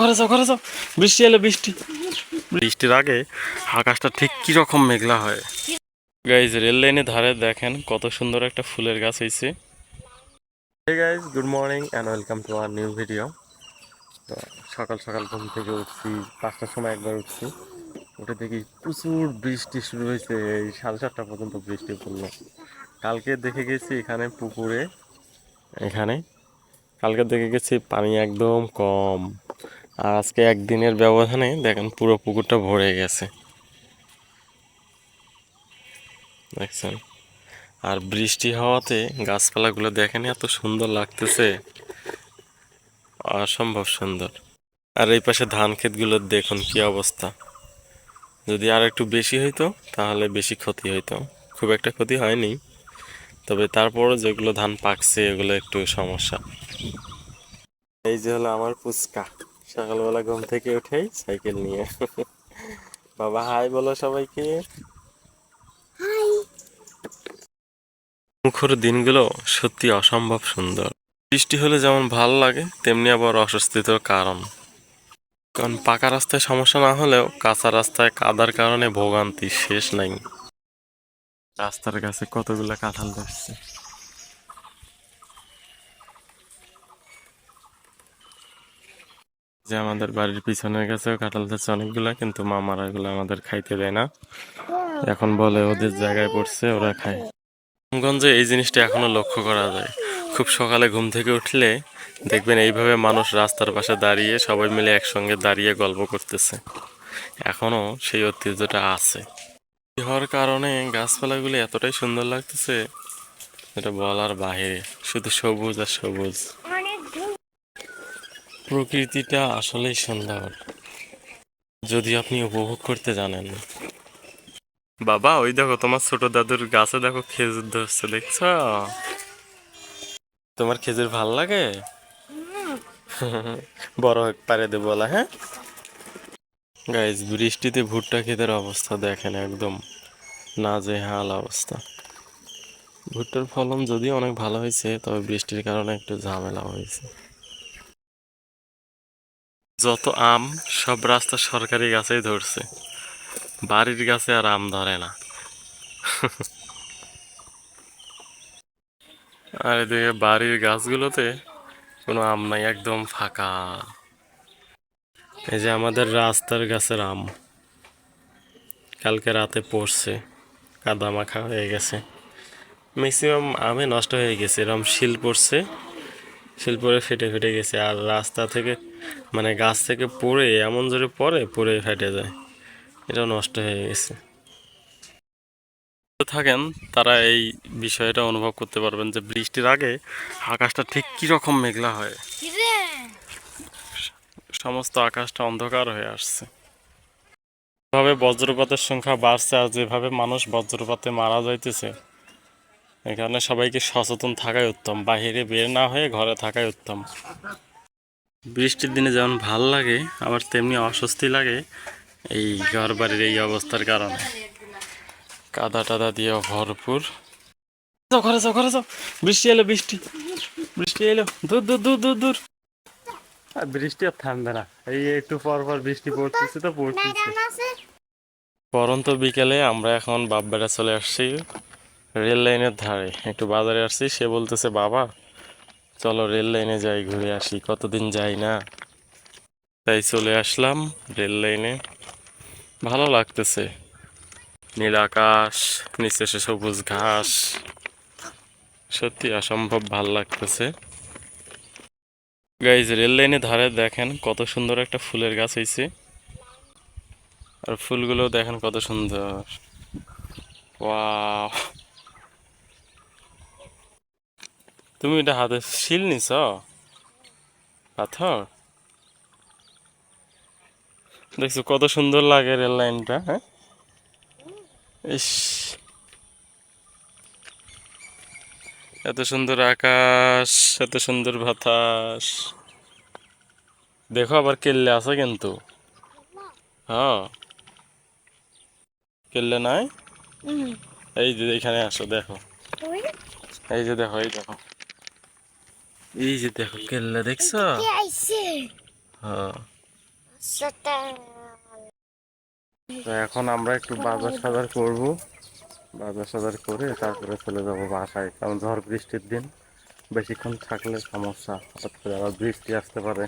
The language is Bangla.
ঘরে যাও ঘরে যাও, বৃষ্টি এলো বৃষ্টি। বৃষ্টির আগে আকাশটা ঠিক কি রকম মেঘলা হয়। গাইজ রেল লাইনের ধারে দেখেন কত সুন্দর একটা ফুলের গাছ হয়েছে। Hey guys, good morning and welcome to our new video. তো সকাল সকাল ঘুম থেকে উঠছি, 5টার সময় একবার উঠছি, উঠে দেখি প্রচুর বৃষ্টি শুরু হয়েছে। এই 7:30 পর্যন্ত বৃষ্টি পড়লো। কালকে দেখে গেছি এখানে পুকুরে, এখানে কালকে দেখে গেছি পানি একদম কম, আর আজকে একদিনের ব্যবধানে দেখেন পুরো পুকুরটা ভরে গেছে, দেখছেন। আর বৃষ্টি হওয়াতে গাছপালাগুলো দেখেন এত সুন্দর লাগতেছে, অসম্ভব সুন্দর। আর এই পাশে ধান ক্ষেতগুলোর দেখুন কি অবস্থা। যদি আর একটু বেশি হইতো তাহলে বেশি ক্ষতি হইতো, খুব একটা ক্ষতি হয়নি, তবে তারপরও যেগুলো ধান পাকছে এগুলো একটু সমস্যা। এই যে হলো আমার ফুচকা, সকালবেলা ঘুম থেকে উঠেই সাইকেল নিয়ে। বাবা হাই বলো সবাইকে। মুখর দিনগুলো সত্যি অসম্ভব সুন্দর। বৃষ্টি হলে যেমন ভালো লাগে তেমনি আবার অস্বস্তির কারণ। কারণ পাকা রাস্তায় সমস্যা না হলেও কাঁচা রাস্তায় কাদার কারণে ভোগান্তি শেষ নাই। রাস্তার কাছে কতগুলা কাঁঠাল ধরছে। যে আমাদের বাড়ির পিছনের কাছেও কাঁঠাল ধরছে অনেকগুলা, কিন্তু মামারা এগুলো আমাদের খাইতে দেয় না, এখন বলে ওদের জায়গায় পড়ছে ওরা খায়। গ্রামগঞ্জে এই জিনিসটা এখনো লক্ষ্য করা যায়। খুব সকালে ঘুম থেকে উঠলে দেখবেন এইভাবে মানুষ রাস্তার পাশে দাঁড়িয়ে সবাই মিলে একসঙ্গে দাঁড়িয়ে গল্প করতেছে, এখনো সেই ঐতিহ্যটা আছে। হওয়ার কারণে গাছপালাগুলি এতটাই সুন্দর লাগতেছে, এটা বলার বাহিরে, শুধু সবুজ আর সবুজ। প্রকৃতিটা আসলেই সুন্দর যদি আপনি উপভোগ করতে জানেন। বাবা ওই দেখো তোমার ছোট দাদুর গাছে দেখো খেজুর ধরছে, দেখছো? তোমার খেজুর ভাল লাগে? বড় হোক পারে দেবো বলা, হ্যাঁ গাইজ। বৃষ্টিতে ভুট্টা ক্ষেতের অবস্থা দেখেন, একদম নাজেহাল অবস্থা। ভুট্টার ফলন যদিও অনেক ভালো হয়েছে, তবে বৃষ্টির কারণে একটু ঝামেলা হয়েছে। যত আম সব রাস্তা সরকারি গাছেই ধরছে, বাড়ির গাছে আর আম ধরে না। আর এদিকে বাড়ির গাছগুলোতে কোনো আম নাই, একদম ফাঁকা। এই যে আমাদের রাস্তার গাছের আম কালকে রাতে পড়ছে, কাদা মাখা হয়ে গেছে, ম্যাক্সিমাম আমে নষ্ট হয়ে গেছে, এরকম শিল পড়ছে, শিল পড়ে ফেটে ফেটে গেছে। আর রাস্তা থেকে মানে গাছ থেকে পড়ে এমন জোরে পড়ে ফেটে যায়, এটাও নষ্ট হয়ে গেছে। থাকেন তারা এই বিষয়টা অনুভব করতে পারবেন যে বৃষ্টির আগে আকাশটা ঠিক কি রকম মেঘলা হয়, সমস্ত আকাশটা অন্ধকার হয়ে আসছে। যেভাবে বজ্রপাতের সংখ্যা বাড়ছে আর যেভাবে মানুষ বজ্রপাতে মারা যাইতেছে, এখানে সবাইকে সচেতন থাকাই উত্তম, বাহিরে বের না হয়ে ঘরে থাকাই উত্তম। বৃষ্টির দিনে যেমন ভাল লাগে আবার তেমনি অস্বস্তি লাগে এই ঘর বাড়ির এই অবস্থার কারণে, কাদা টাদা দিয়ে ভরপুর। যাও ঘরে যাও ঘরে যাও, বৃষ্টি এলো বৃষ্টি, বৃষ্টি এলো, দূর দূর দূর দূর দূর। আর বৃষ্টি আর থামবে না, এই একটু পর পর বৃষ্টি পড়তেছে তো পড়তেছে। পরন্ত বিকেলে আমরা এখন বাপবেড়া চলে আসছি রেল লাইনের ধারে, একটু বাজারে আসছি। সে বলতেছে বাবা চলো রেল লাইনে যাই, ঘুরে আসি, কতদিন যাই না। তাই চলে আসলাম রেল লাইনে, ভালো লাগতেছে, নীল আকাশ, নিচে সে সবুজ ঘাস, সত্যি অসম্ভব ভাল লাগতেছে। গাইজ রেল লাইনের ধারে দেখেন কত সুন্দর একটা ফুলের গাছ হয়েছে, আর ফুলগুলো দেখেন কত সুন্দর। ওয়াও, তুমি এটা হাতে শিল নিছ, পাথর দেখছো কত সুন্দর লাগে রেল লাইনটা, হ্যাঁ। ইস, এত সুন্দর আকাশ, এত সুন্দর বাতাস, দেখো আবার কেল্লে আছে কিন্তু, হ্যাঁ কেল্লে নাই। এই যে এখানে আসো দেখো, এই যে দেখো, এই দেখো, এই যে দেখো কেল্লা দেখছো, হ্যাঁ তো এখন আমরা একটু বাজার সাজার করব, বাজার সাজার করে তারপরে চলে যাব বাসায়, কারণ ঝড় বৃষ্টির দিন বেশিক্ষণ থাকলে সমস্যা, হঠাৎ করে আবার বৃষ্টি আসতে পারে।